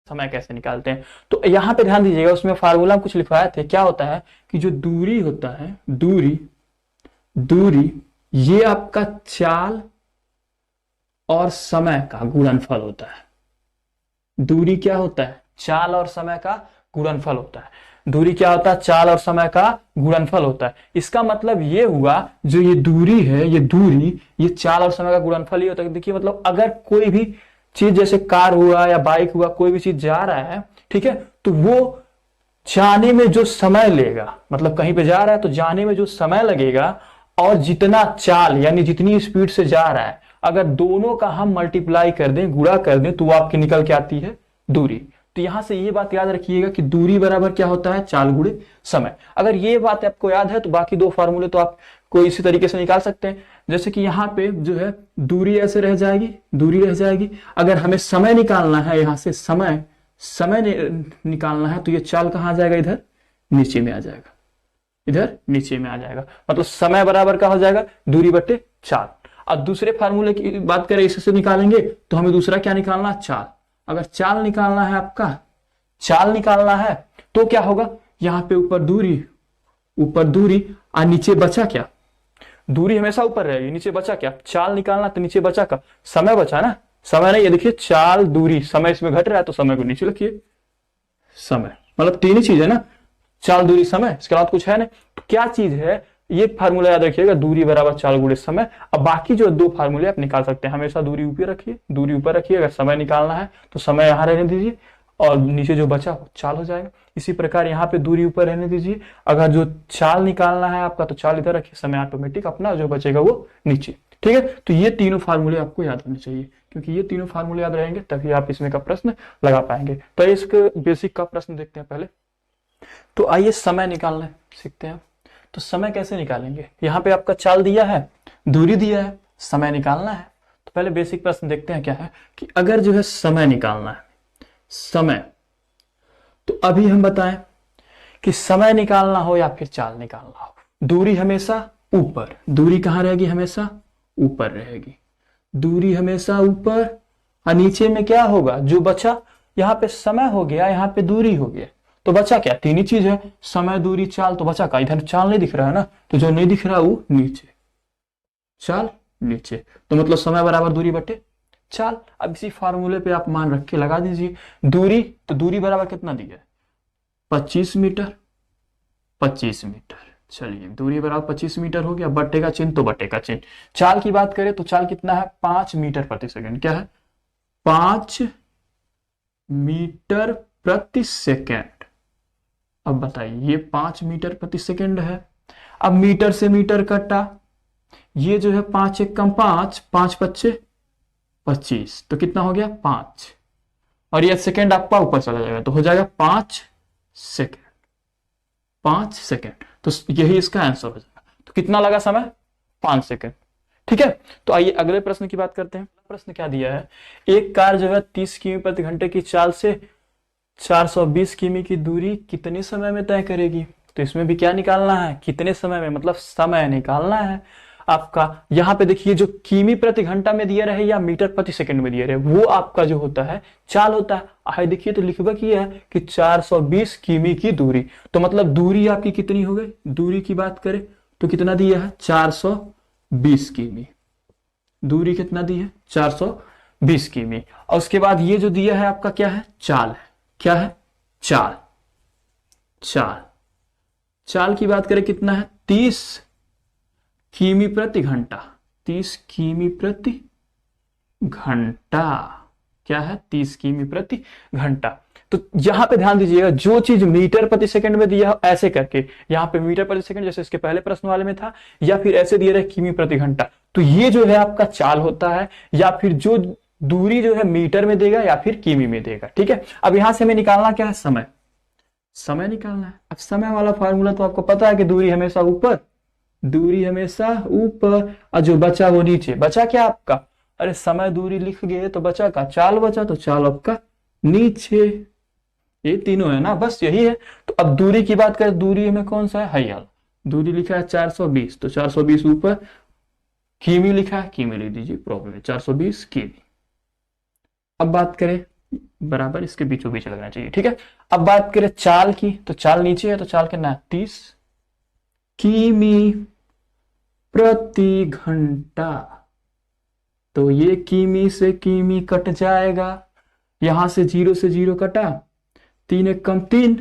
समय कैसे निकालते हैं। तो यहाँ पे ध्यान दीजिएगा, उसमें फार्मूला कुछ लिखवाए थे। क्या होता है कि जो दूरी होता है, दूरी दूरी ये आपका चाल और समय का गुणनफल होता है। दूरी क्या होता है? चाल और समय का गुणनफल होता है। दूरी क्या होता है? चाल और समय का गुणनफल होता है। इसका मतलब ये हुआ, जो ये दूरी है, ये दूरी, ये चाल और समय का गुणनफल ही होता है। देखिए मतलब अगर कोई भी चीज जैसे कार हुआ या बाइक हुआ, कोई भी चीज जा रहा है, ठीक है, तो वो जाने में जो समय लेगा, मतलब कहीं पे जा रहा है तो जाने में जो समय लगेगा और जितना चाल यानी जितनी स्पीड से जा रहा है, अगर दोनों का हम मल्टीप्लाई कर दें, गुणा कर दें, तो वो आपकी निकल के आती है दूरी। तो यहां से ये बात याद रखिएगा कि दूरी बराबर क्या होता है? चाल गुणे समय। अगर ये बात आपको याद है तो बाकी दो फार्मूले तो आप कोई इसी तरीके से निकाल सकते हैं। जैसे कि यहाँ पे जो है दूरी ऐसे रह जाएगी, दूरी रह जाएगी। अगर हमें समय निकालना है, यहां से समय निकालना है, तो ये चाल कहां आ जाएगा? इधर नीचे में आ जाएगा, इधर नीचे में आ जाएगा। मतलब समय बराबर क्या हो जाएगा? दूरी बटे चाल। अब दूसरे फार्मूले की बात करें, इससे निकालेंगे तो हमें दूसरा क्या निकालना? चाल। अगर चाल निकालना है, आपका चाल निकालना है, तो क्या होगा? यहां पे ऊपर दूरी और नीचे बचा क्या? दूरी हमेशा ऊपर रहेगी, नीचे बचा क्या? चाल निकालना, तो नीचे बचा का समय बचा ना, समय नहीं। ये देखिए चाल दूरी, समय इसमें घट रहा है तो समय को नीचे रखिए। समय मतलब तीन ही चीज है ना, चाल दूरी समय, इसके बाद कुछ है नहीं। तो क्या चीज है? ये फार्मूला याद रखिएगा, दूरी बराबर चाल गुणे समय। अब बाकी जो दो फार्मूले आप निकाल सकते हैं। हमेशा दूरी ऊपर रखिए, दूरी ऊपर रखिए। अगर समय निकालना है तो समय यहां रहने दीजिए और नीचे जो बचा वो चाल हो जाएगा। इसी प्रकार यहाँ पे दूरी ऊपर रहने दीजिए। अगर जो चाल निकालना है आपका तो चाल इधर रखिए, समय ऑटोमेटिक अपना जो बचेगा वो नीचे। ठीक है, तो ये तीनों फार्मूले आपको याद होने चाहिए, क्योंकि ये तीनों फार्मूले याद रहेंगे तभी आप इसमें का प्रश्न लगा पाएंगे। तो इसके बेसिक का प्रश्न देखते हैं पहले। तो आइए समय निकालना सीखते हैं। तो समय कैसे निकालेंगे? यहाँ पे आपका चाल दिया है, दूरी दिया है, समय निकालना है। तो पहले बेसिक प्रश्न देखते हैं क्या है कि अगर जो है समय निकालना है, समय, तो अभी हम बताएं कि समय निकालना हो या फिर चाल निकालना हो, दूरी हमेशा ऊपर, दूरी कहां रहेगी? हमेशा ऊपर रहेगी। दूरी हमेशा ऊपर और नीचे में क्या होगा? जो बचा, यहाँ पे समय हो गया, यहाँ पे दूरी हो गया, तो बचा क्या? तीन ही चीज है, समय दूरी चाल। तो बचा का? इधर चाल नहीं दिख रहा है ना, तो जो नहीं दिख रहा वो नीचे, चाल नीचे। तो मतलब समय बराबर दूरी बटे चाल। अब इसी फार्मूले पे आप मान रख के लगा दीजिए दूरी। तो दूरी बराबर कितना दिया है? 25 मीटर। 25 मीटर, चलिए दूरी बराबर 25 मीटर हो गया। बट्टे का चिन्ह तो बट्टे का चिन्ह। चाल की बात करें तो चाल कितना है? 5 मीटर प्रति सेकंड। क्या है? 5 मीटर प्रति सेकंड। अब बताइए, ये 5 मीटर प्रति सेकंड है। अब मीटर से मीटर कटा, ये जो है 5 एक कम 5, 5 पच्चे 25, तो कितना हो गया? 5। और ये सेकंड आपका ऊपर चला जाएगा तो हो जाएगा 5 सेकंड। 5 सेकंड, तो यही इसका आंसर हो जाएगा। तो कितना लगा समय? 5 सेकंड। ठीक है, तो आइए अगले प्रश्न की बात करते हैं। प्रश्न क्या दिया है? एक कार जो है 30 किमी प्रति घंटे की चाल से 420 किमी की दूरी कितने समय में तय करेगी? तो इसमें भी क्या निकालना है? कितने समय में, मतलब समय निकालना है आपका। यहाँ पे देखिए जो किमी प्रति घंटा में दिया रहे या मीटर प्रति सेकंड में दिया रहे, वो आपका जो होता है चाल होता है। आइए देखिए, तो लिखवा किया है कि 420 किमी की दूरी, तो मतलब दूरी आपकी कितनी हो गई? दूरी की बात करें तो कितना दिया है? 420 किमी। दूरी कितना दी है? 420 किमी। और उसके बाद ये जो दिया है आपका क्या है? चाल है। क्या है? चाल। चाल, चाल की बात करें कितना है? 30 किमी प्रति घंटा। 30 किमी प्रति घंटा। क्या है? 30 किमी प्रति घंटा। तो यहां पे ध्यान दीजिएगा, जो चीज मीटर प्रति सेकंड में दिया हो ऐसे करके, यहां पे मीटर प्रति सेकंड जैसे इसके पहले प्रश्न वाले में था, या फिर ऐसे दिए रहे किमी प्रति घंटा, तो ये जो है आपका चाल होता है। या फिर जो दूरी जो है मीटर में देगा या फिर किमी में देगा। ठीक है, अब यहां से हमें निकालना क्या है? समय। समय निकालना है। अब समय वाला फार्मूला तो आपको पता है कि दूरी हमेशा ऊपर, दूरी हमेशा ऊपर और जो बचा वो नीचे। बचा क्या आपका? अरे समय दूरी लिख गए तो बचा का? चाल बचा, तो चाल आपका नीचे। ये तीनों है ना, बस यही है। तो अब दूरी की बात करें, दूरी में कौन सा है? हाई। दूरी लिखा है 420, तो 420 ऊपर, किमी लिखा है, किमी लिख दीजिए, प्रॉब्लम है 420 किमी। अब बात करें बराबर इसके बीचों बीच लगना चाहिए। ठीक है, अब बात करें चाल की, तो चाल नीचे है तो चाल कितना है 30 किमी प्रति घंटा। तो ये किमी से किमी कट जाएगा, यहां से जीरो कटा, 3 × 1 = 3,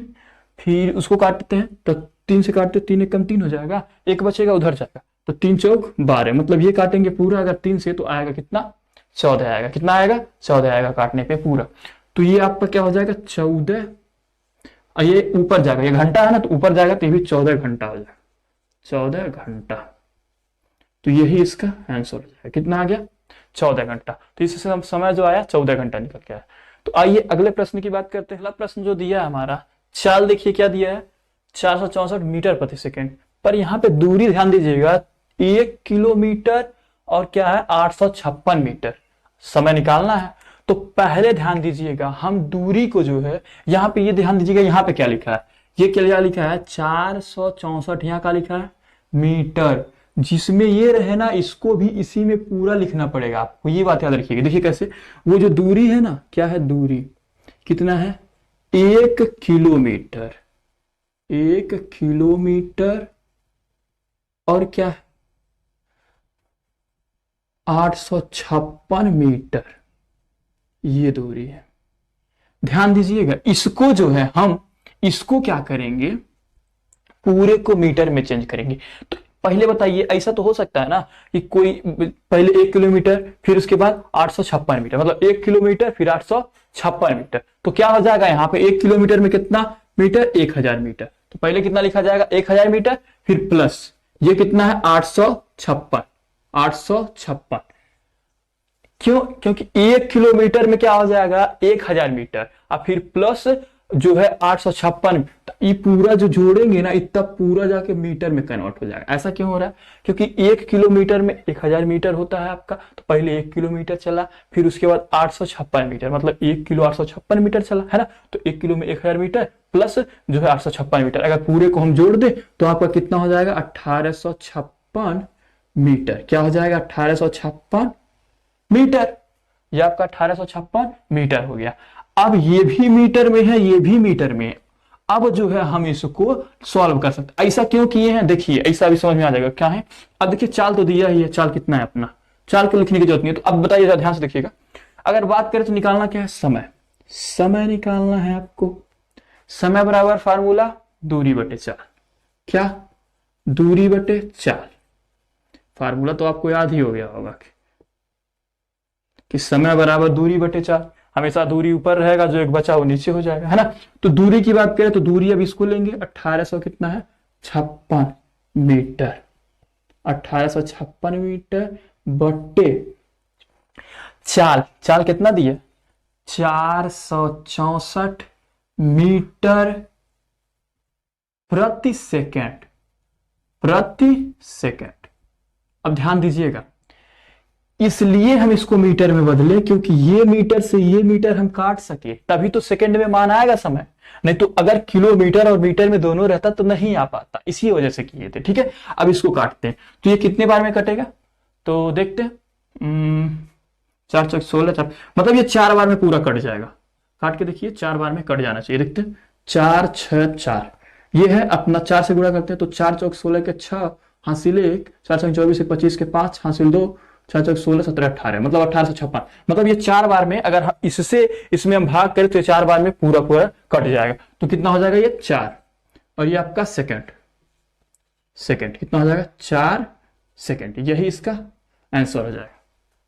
फिर उसको काटते हैं तो 3 से काटते 3 × 1 = 3 हो जाएगा, एक बचेगा उधर जाएगा, तो 3 चौक 12, मतलब ये काटेंगे पूरा अगर 3 से तो आएगा कितना 14 आएगा, कितना आएगा 14 आएगा काटने पे पूरा। तो ये आपका क्या हो जाएगा 14, और ये ऊपर जाएगा, ये घंटा है ना तो ऊपर जाएगा तो ये भी 14 घंटा हो जाएगा, 14 घंटा। तो यही इसका आंसर हो जाएगा, कितना आ गया 14 घंटा। तो इससे समय जो आया 14 घंटा निकल के आया। तो आइए अगले प्रश्न की बात करते हैं। अगला प्रश्न जो दिया है हमारा चाल, देखिए क्या दिया है 464 मीटर प्रति सेकेंड, पर यहाँ पे दूरी ध्यान दीजिएगा 1 किलोमीटर और क्या है 856 मीटर, समय निकालना है। तो पहले ध्यान दीजिएगा हम दूरी को जो है यहाँ पे, ये ध्यान दीजिएगा यहाँ पे क्या लिखा है, ये क्या लिखा है 464, यहाँ का लिखा है मीटर, जिसमें ये रहे ना इसको भी इसी में पूरा लिखना पड़ेगा आपको, ये बात याद रखिएगा। देखिए कैसे, वो जो दूरी है ना, क्या है दूरी कितना है 1 किलोमीटर, 1 किलोमीटर और क्या है 856 मीटर, ये दूरी है। ध्यान दीजिएगा इसको जो है हम इसको क्या करेंगे पूरे को मीटर में चेंज करेंगे। तो पहले बताइए ऐसा तो हो सकता है ना कि कोई पहले 1 किलोमीटर फिर उसके बाद 856 मीटर, मतलब 1 किलोमीटर फिर 856 मीटर, तो क्या हो जाएगा यहाँ पे 1 किलोमीटर में कितना मीटर 1000 मीटर। तो पहले कितना लिखा जाएगा 1000 मीटर, फिर प्लस ये कितना है 856, क्यों, क्योंकि 1 किलोमीटर में क्या हो जाएगा 1000 मीटर और फिर प्लस जो है 856, ये पूरा जो जोड़ेंगे ना इतना पूरा जाके मीटर में कन्वर्ट हो जाएगा। ऐसा क्यों हो रहा है, क्योंकि 1 किलोमीटर में 1000 मीटर होता है आपका, तो पहले 1 किलोमीटर चला, फिर उसके बाद 856 मीटर, मतलब 1 किलो 856 मीटर चला है ना, तो 1 किलो में 1000 मीटर प्लस जो है 856 मीटर, अगर पूरे को हम जोड़ दे तो आपका कितना हो जाएगा 1856 मीटर। क्या हो जाएगा 1856 मीटर, ये आपका 1856 मीटर हो गया। अब ये भी मीटर में है, ये भी मीटर में है। अब जो है हम इसको सॉल्व कर सकते, ऐसा क्यों किए हैं देखिए, ऐसा भी समझ में आ जाएगा क्या है। अब देखिए चाल तो दिया ही है, चाल कितना है अपना, चाल को लिखने की जरूरत नहीं है। तो अब बताइए ध्यान से देखिएगा, अगर बात करें तो निकालना क्या है समय, समय निकालना है आपको। समय बराबर फार्मूला दूरी बटे चाल, क्या दूरी बटे चाल, फार्मूला तो आपको याद ही हो गया होगा कि समय बराबर दूरी बटे चाल, हमेशा दूरी ऊपर रहेगा, जो एक बचा वो नीचे हो जाएगा है ना। तो दूरी की बात करें तो दूरी अब इसको लेंगे 1800 कितना है 56 मीटर, 1856 मीटर बटे चाल, चाल कितना दिए 464 मीटर प्रति सेकेंड, प्रति सेकेंड। अब ध्यान दीजिएगा, इसलिए हम इसको मीटर में बदले क्योंकि ये मीटर से ये मीटर हम काट सके, तभी तो सेकंड में मान आएगा समय, नहीं तो अगर किलोमीटर और मीटर में दोनों रहता तो नहीं आ पाता, इसी वजह से किए थे। ठीक है, अब इसको काटते हैं, तो ये कितने बार में कटेगा तो देखते हैं, 4 × 16, मतलब ये 4 बार में पूरा कट जाएगा, काट के देखिए 4 बार में कट जाना चाहिए। देखते हैं 4 6 4, ये है अपना 4 से गुणा करते हैं तो 4 × 16 के 6 हासिल 1, 4 × 24 के 25 के 5 हासिल 2, 4 × 16 17 18, मतलब 1856, मतलब ये 4 बार में अगर इससे इसमें हम भाग करें तो 4 बार में पूरा पूरा कट जाएगा। तो कितना हो जाएगा ये 4, और ये आपका सेकंड, सेकंड कितना हो जाएगा 4 सेकंड, यही इसका आंसर हो जाएगा।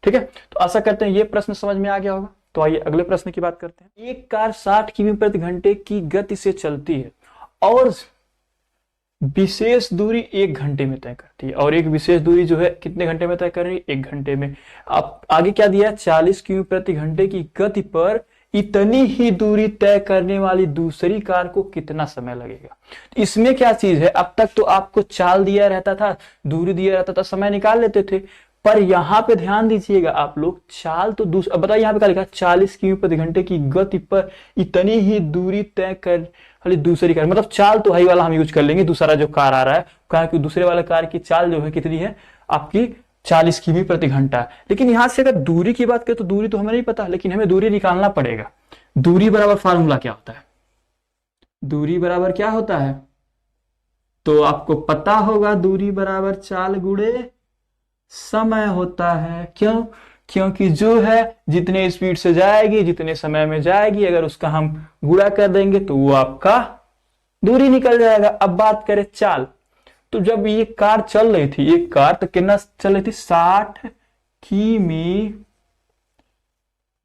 ठीक है, तो आशा करते हैं ये प्रश्न समझ में आ गया होगा। तो आइए अगले प्रश्न की बात करते हैं। एक कार 60 किमी प्रति घंटे की गति से चलती है और विशेष दूरी 1 घंटे में तय करती है, और एक विशेष दूरी जो है कितने घंटे में तय कर रही है 1 घंटे में। अब आगे क्या दिया है 40 किमी प्रति घंटे की गति पर इतनी ही दूरी तय करने वाली दूसरी कार को कितना समय लगेगा। इसमें क्या चीज है, अब तक तो आपको चाल दिया रहता था, दूरी दिया रहता था, समय निकाल लेते थे, पर यहाँ पे ध्यान दीजिएगा आप लोग, चाल तो दूसरा, बताइए यहाँ पे क्या लिखा 40 किमी प्रति घंटे की गति पर इतनी ही दूरी तय कर वाली दूसरी कार, मतलब चाल तो हाई वाला हम यूज कर लेंगे, दूसरा जो कार आ रहा है, कहा कि दूसरे वाले कार की चाल जो है कितनी है आपकी 40 किमी प्रति घंटा। लेकिन यहां से अगर दूरी की बात करें तो दूरी तो हमें नहीं पता, लेकिन हमें दूरी निकालना पड़ेगा। दूरी बराबर फार्मूला क्या होता है? दूरी बराबर क्या होता है? तो आपको पता होगा, दूरी बराबर चाल गुणे समय होता है। क्यों? क्योंकि जो है जितने स्पीड से जाएगी, जितने समय में जाएगी, अगर उसका हम गुणा कर देंगे तो वो आपका दूरी निकल जाएगा। अब बात करें चाल, तो जब ये कार चल रही थी, एक कार तो कितना चल रही थी? 60 किमी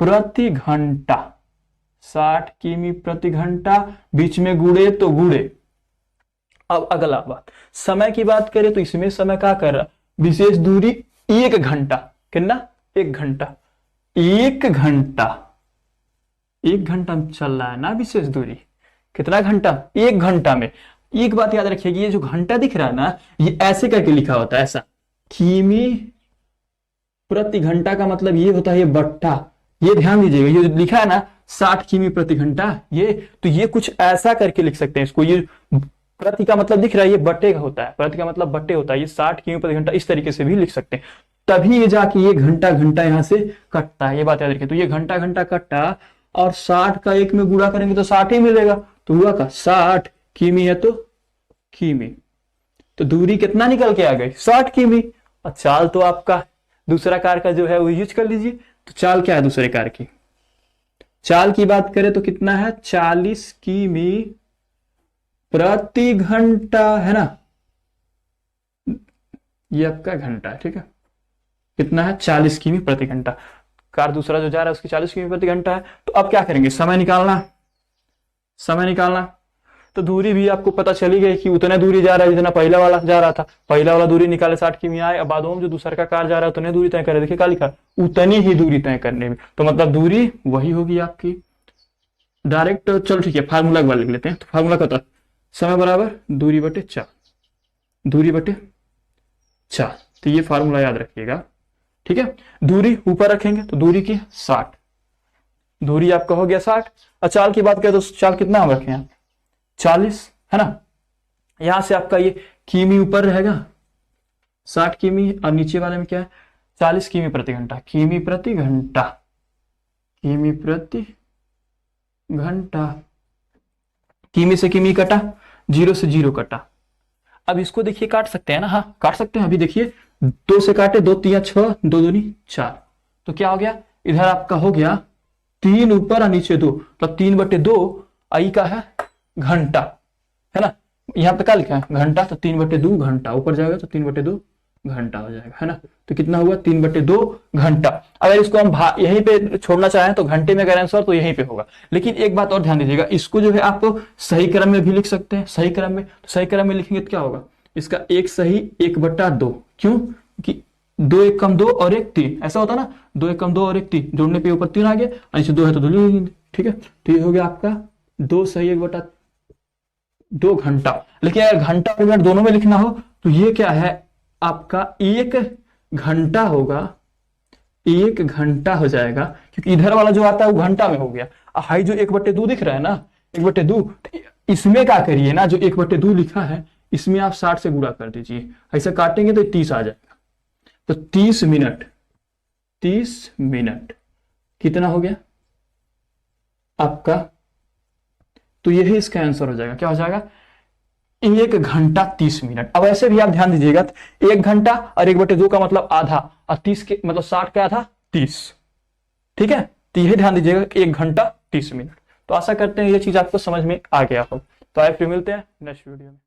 प्रति घंटा। 60 किमी प्रति घंटा, बीच में गुड़े तो गुड़े। अब अगला बात, समय की बात करें तो इसमें समय क्या कर रहा? विशेष दूरी 1 घंटा। कितना? 1 घंटा। 1 घंटा, 1 घंटा में चल रहा है ना विशेष दूरी। कितना घंटा? 1 घंटा में। एक बात याद रखिएगा, ये जो घंटा दिख रहा है ना, ये ऐसे करके लिखा होता है, ऐसा। किमी प्रति घंटा का मतलब ये होता है ये बट्टा। ये ध्यान दीजिएगा, ये जो लिखा है ना 60 किमी प्रति घंटा, ये तो ये कुछ ऐसा करके लिख सकते हैं इसको। ये प्रति का मतलब दिख रहा है, ये बट्टे का होता है, प्रति का मतलब बट्टे होता है। ये 60 किमी प्रति घंटा इस तरीके से भी लिख सकते हैं, तभी ये जाके ये घंटा घंटा यहां से कटता है। ये बात याद रखिए। तो ये घंटा घंटा कटता, और 60 का 1 में गुणा करेंगे तो 60 ही मिलेगा। तो हुआ का 60 किमी है तो किमी, तो दूरी कितना निकल के आ गई? 60 किमी। और चाल तो आपका दूसरा कार का जो है वो यूज कर लीजिए। तो चाल क्या है दूसरे कार की? चाल की बात करें तो कितना है? 40 किमी प्रति घंटा, है ना। ये आपका घंटा है, ठीक है। कितना है? 40 किमी प्रति घंटा। कार दूसरा जो जा रहा है उसकी 40 किमी प्रति घंटा है। तो अब क्या करेंगे? समय निकालना। समय निकालना तो दूरी भी आपको पता चली गई कि उतने दूरी जा रहा है जितना पहला वाला जा रहा था। पहला वाला दूरी निकाले 60 किमी आए, अब बाद में जो दूसरा का कार जा रहा है उतने दूरी तय करे। देखिए क्या लिखा? उतनी ही दूरी तय करने में, तो मतलब दूरी वही होगी आपकी। डायरेक्ट चलो ठीक है, फार्मूला एक बार लिख लेते हैं। तो फार्मूला क्या होता है? समय बराबर दूरी बटे चाल, दूरी बटे चाल। तो ये फार्मूला याद रखिएगा, ठीक है। दूरी ऊपर रखेंगे तो दूरी की 60, दूरी आपका हो गया 60। और चाल की बात करें तो चाल कितना हम रखे हैं? 40, है ना। यहां से आपका ये किमी ऊपर रहेगा 60 किमी, और नीचे वाले में क्या है? 40 किमी प्रति घंटा। किमी प्रति घंटा, किमी प्रति घंटा। किमी से किमी कटा, 0 से 0 कटा। अब इसको देखिए काट सकते हैं ना? हाँ काट सकते हैं। अभी देखिए 2 से काटे, 2 3 6, 2 दूनी 4। तो क्या हो गया? इधर आपका हो गया 3 ऊपर और नीचे 2, तो 3/2 आई का है घंटा, है ना। यहाँ पे क्या लिखा है? घंटा। तो 3/2 घंटा, ऊपर जाएगा तो 3/2 घंटा हो जाएगा, है ना। तो कितना हुआ? 3/2 घंटा। अगर इसको हम यहीं पे छोड़ना चाहें तो घंटे में अगर आंसर तो यहीं पे होगा। लेकिन एक बात और ध्यान दीजिएगा, इसको जो है आपको सही क्रम में भी लिख सकते हैं। सही क्रम में, तो सही क्रम में लिखेंगे तो क्या होगा? इसका 1 सही 1/2। क्यों? कि 2 1 कम 2 और 1 3, ऐसा होता ना। 2 1 कम 2 और 1 3, जोड़ने पे ऊपर 3 आ गया, और नीचे 2 है तो 2, ठीक है। तो ये हो गया आपका 2 सही 1/2 घंटा। लेकिन अगर घंटा और मिनट दोनों में लिखना हो तो ये क्या है आपका? 1 घंटा होगा, 1 घंटा हो जाएगा, क्योंकि इधर वाला जो आता है वो घंटा में हो गया। हाई जो 1/2 दिख रहा है ना, 1/2, इसमें क्या करिए ना, जो 1/2 लिखा है इसमें आप 60 से गुणा कर दीजिए। ऐसा काटेंगे तो 30 आ जाएगा। तो 30 मिनट, 30 मिनट कितना हो गया आपका? तो यही इसका आंसर हो जाएगा। क्या हो जाएगा? 1 घंटा 30 मिनट। अब ऐसे भी आप ध्यान दीजिएगा, 1 घंटा और 1/2 का मतलब आधा, और 30 के मतलब 60 का आधा 30, ठीक है। तो यही ध्यान दीजिएगा, 1 घंटा 30 मिनट। तो आशा करते हैं ये चीज आपको समझ में आ गया हो। तो आइए फिर मिलते हैं नेक्स्ट वीडियो में।